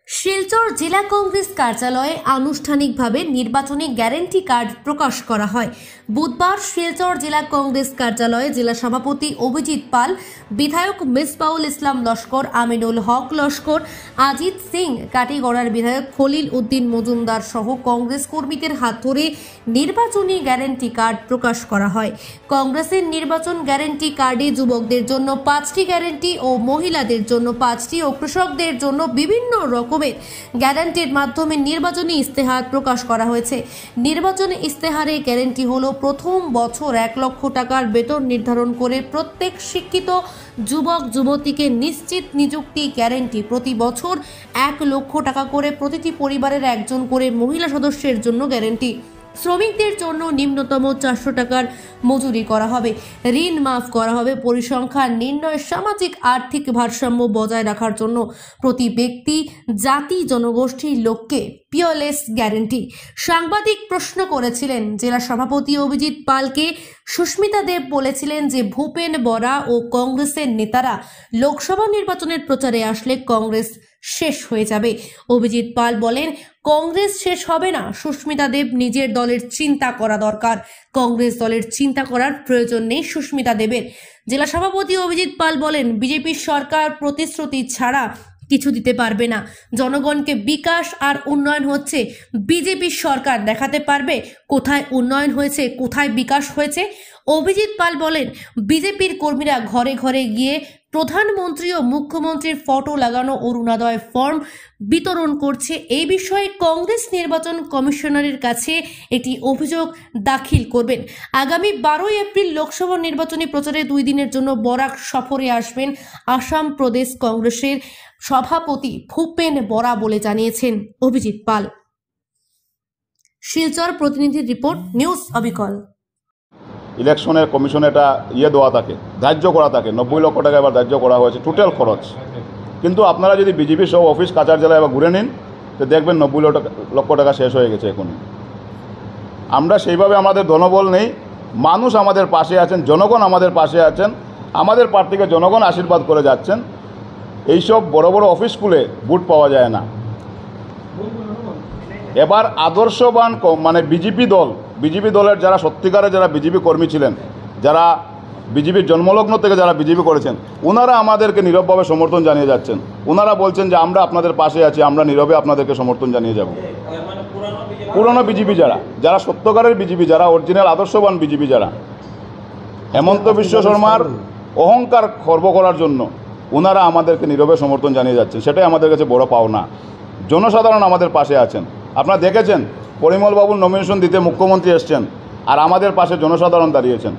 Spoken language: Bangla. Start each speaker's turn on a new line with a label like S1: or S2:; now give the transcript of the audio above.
S1: শিলচর জেলা কংগ্রেস কার্যালয়ে আনুষ্ঠানিকভাবে নির্বাচনী গ্যারান্টি কার্ড প্রকাশ করা হয়। বুধবার শিলচর জেলা কংগ্রেস কার্যালয়ে জেলা সভাপতি অভিজিৎ পাল, বিধায়ক মিসবাউল ইসলাম লস্কর, আমিনুল হক লস্কর, আজিত সিং কাটিগড়ার বিধায়ক খলিল উদ্দিন মজুমদার সহ কংগ্রেস কর্মীদের হাত ধরে নির্বাচনী গ্যারান্টি কার্ড প্রকাশ করা হয়। কংগ্রেসের নির্বাচন গ্যারান্টি কার্ডে যুবকদের জন্য 5টি গ্যারান্টি ও মহিলাদের জন্য 5টি ও কৃষকদের জন্য বিভিন্ন রকমের গ্যারান্টির মাধ্যমে নির্বাচনী ইস্তেহার প্রকাশ করা হয়েছে। নির্বাচনী ইস্তেহারে গ্যারান্টি হলো প্রথম বছর 1 লক্ষ টাকার বেতন নির্ধারণ করে প্রত্যেক শিক্ষিত যুবক যুবতীকে নিশ্চিত নিযুক্তি গ্যারান্টি, প্রতি বছর 1 লক্ষ টাকা করে প্রতিটি পরিবারের একজন করে মহিলা সদস্যের জন্য গ্যারান্টি, শ্রমিকদের জন্য নিম্নতম 400 টাকার মজুরি করা হবে, ঋণ মাফ করা হবে, পরিসংখ্যান নির্ণয়, সামাজিক আর্থিক ভারসাম্য বজায় রাখার জন্য প্রতি ব্যক্তি জাতি জনগোষ্ঠীর লোককে পিওরলেস গ্যারান্টি। সাংবাদিক প্রশ্ন করেছিলেন জেলা সভাপতি অভিজিৎ পালকে। সুস্মিতা দেব বলেছিলেন যে ভূপেন বরা ও কংগ্রেসের নেতারা লোকসভা নির্বাচনের প্রচারে আসলে কংগ্রেস শেষ হয়ে যাবে। অভিজিৎ পাল বলেন, কংগ্রেস শেষ হবে না। সুস্মিতা দেব নিজের দলের চিন্তা করা দরকার, কংগ্রেস দলের চিন্তা করার প্রয়োজন নেই সুস্মিতা দেবের। জেলা সভাপতি অভিজিৎ পাল বলেন, বিজেপির সরকার প্রতিশ্রুতি ছাড়া কিছু দিতে পারবে না। জনগণকে বিকাশ আর উন্নয়ন হচ্ছে বিজেপির সরকার দেখাতে পারবে কোথায় উন্নয়ন হয়েছে, কোথায় বিকাশ হয়েছে। অভিজিৎ পাল বলেন, বিজেপির কর্মীরা ঘরে ঘরে গিয়ে প্রধানমন্ত্রী ও মুখ্যমন্ত্রীর ফটো লাগানো অরুণোদয় ফর্ম বিতরণ করছে। এই বিষয়ে কংগ্রেস নির্বাচন কমিশনারের কাছে একটি অভিযোগ দাখিল করবেন। আগামী 12 এপ্রিল লোকসভা নির্বাচনী প্রচারে 2 দিনের জন্য বরাক সফরে আসবেন আসাম প্রদেশ কংগ্রেসের সভাপতি ভূপেন বরা বলে জানিয়েছেন অভিজিৎ পাল। শিলচর প্রতিনিধির রিপোর্ট, নিউজ অবিকল।
S2: ইলেকশনের কমিশনে এটা দেওয়া থাকে, ধার্য করা থাকে, 90 লক্ষ টাকা এবার ধার্য করা হয়েছে টোটাল খরচ। কিন্তু আপনারা যদি বিজেপি সব অফিস কাছার জেলায় এবার ঘুরে নিন তো দেখবেন 90 লক্ষ টাকা শেষ হয়ে গেছে এখন। আমরা সেইভাবে আমাদের জনবল নেই, মানুষ আমাদের পাশে আছেন, জনগণ আমাদের পাশে আছেন, আমাদের প্রার্থীকে জনগণ আশীর্বাদ করে যাচ্ছেন। এইসব বড় বড় অফিসগুলো ভোট পাওয়া যায় না। এবার আদর্শবান মানে বিজেপি দলের যারা সত্যিকারে যারা বিজেপি কর্মী ছিলেন, যারা বিজেপির জন্মলগ্ন থেকে যারা বিজেপি করেছেন, ওনারা আমাদেরকে নীরবভাবে সমর্থন জানিয়ে যাচ্ছেন। ওনারা বলছেন যে আমরা আপনাদের পাশে আছি, আমরা নীরবে আপনাদেরকে সমর্থন জানিয়ে যাব। পুরনো বিজেপি যারা সত্যকারের বিজেপি, যারা অরিজিনাল আদর্শবান বিজেপি, যারা হেমন্ত বিশ্ব শর্মার অহংকার খর্ব করার জন্য ওনারা আমাদেরকে নীরবে সমর্থন জানিয়ে যাচ্ছেন। সেটাই আমাদের কাছে বড় পাওনা। জনসাধারণ আমাদের পাশে আছেন। আপনারা দেখেছেন পরিমল বাবুর নমিনেশন দিতে মুখ্যমন্ত্রী এসছেন আর আমাদের পাশে জনসাধারণ দাঁড়িয়েছেন।